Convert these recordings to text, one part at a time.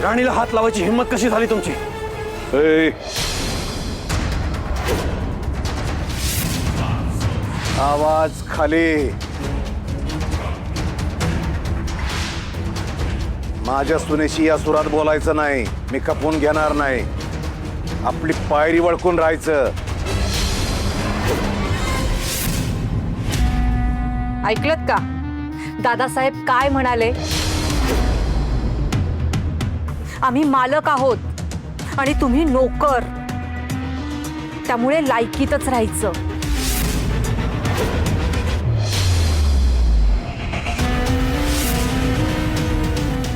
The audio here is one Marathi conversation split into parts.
राणीला हात लावायची हिम्मत कशी झाली तुमची? आवाज खाली. माझ्या सुनेशी या सुरात बोलायचं नाही. मी खपवून घेणार नाही. आपली पायरी वळकून राहायचं. ऐकलत का दादासाहेब काय म्हणाले? आम्ही मालक आहोत आणि तुम्ही नोकर. त्यामुळे लायकीतच राहायचं.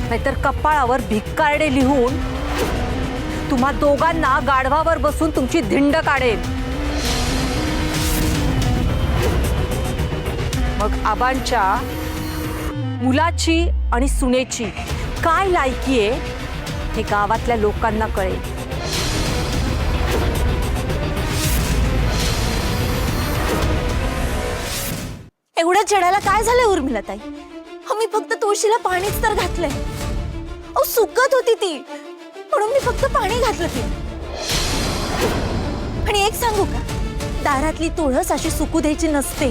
नाहीतर कपाळावर भिक्कारडे लिहून तुम्हा दोघांना गाढवावर बसून तुमची धिंड काढेल. मग आबांच्या मुलाची आणि सुनेची काय लायकी आहे हे गावातल्या लोकांना कळेल. एवढ्या चढायला काय झालंय उर्मिलाताई? मी फक्त तुळशीला पाणीच तर घातलंय. अहो सुकत होती ती म्हणून मी फक्त पाणी घातलं ती. आणि एक सांगू का, दारातली तुळस अशी सुकू द्यायची नसते.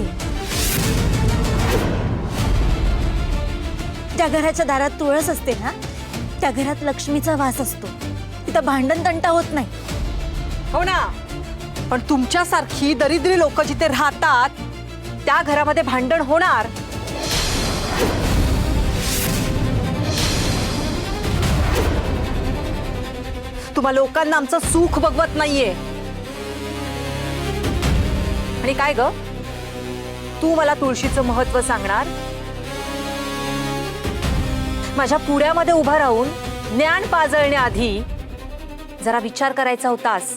ज्या घराच्या दारात तुळस असते ना त्या घरात लक्ष्मीचा वास असतो. तिथं भांडण तंटा होत नाही. हो ना, पण तुमच्यासारखी दरिद्री लोक जिथे राहतात त्या घरामध्ये भांडण होणार. तुम्हा लोकांना आमचं सुख बघवत नाहीये. आणि काय ग, तू मला तुळशीचं महत्व सांगणार? माझ्या पुढ्यामध्ये उभा राहून ज्ञान पाजळण्याआधी जरा विचार करायचा होतास.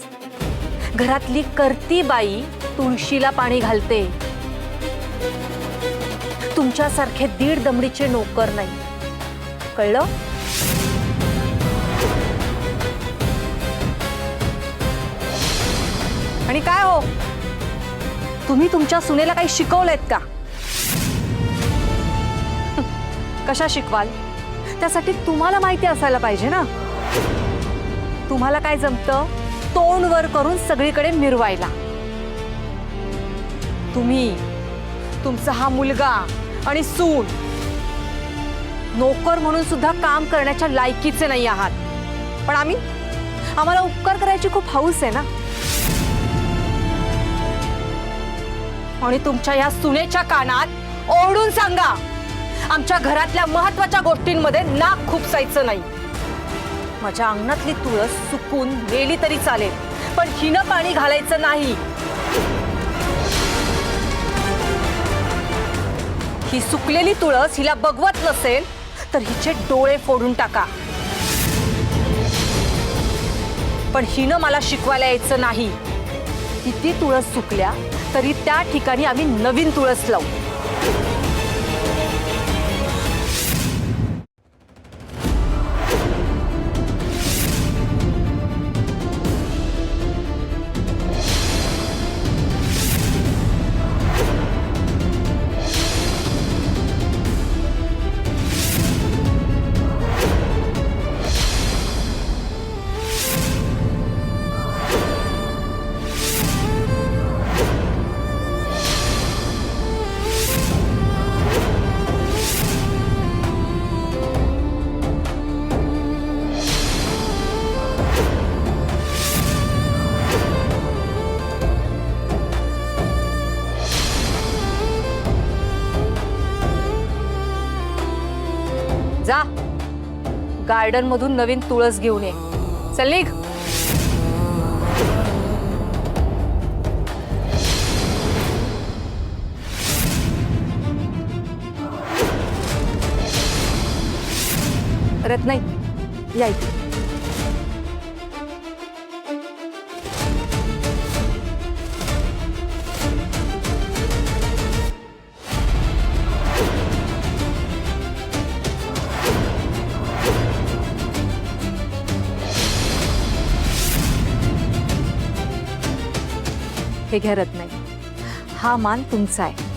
घरातली करती बाई तुळशीला पाणी घालते. तुमच्यासारखे दीड दमडीचे नोकर नाही. कळलं? आणि काय हो, तुम्ही तुमच्या सुनेला काही शिकवलंयत का? कशा शिकवाल? त्यासाठी तुम्हाला माहिती असायला पाहिजे ना. तुम्हाला काय जमतं? तोंड वर करून सगळीकडे मिरवायला. तुम्ही, तुमचा हा मुलगा आणि सून नोकर म्हणून सुद्धा काम करण्याच्या लायकीचे नाही आहात. पण आम्हाला उपकार करायची खूप हौस आहे ना. आणि तुमच्या या सुनेच्या कानात ओरडून सांगा, आमच्या घरातल्या महत्वाच्या गोष्टींमध्ये नाक खुपसायचं नाही. माझ्या अंगणातली तुळस सुकून गेली तरी चालेल, पण हिनं पाणी घालायचं नाही. ही सुकलेली तुळस हिला बघवत नसेल तर हिचे डोळे फोडून टाका. पण हिनं मला शिकवायला यायचं नाही. किती तुळस सुकल्या तरी त्या ठिकाणी आम्ही नवीन तुळस लावू. जा, गार्डन मधून नवीन तुळस घेऊन ये. चल निघ. रत्नाई, या इथे. हे घ्या रत्नाई, हा मान तुमचा आहे.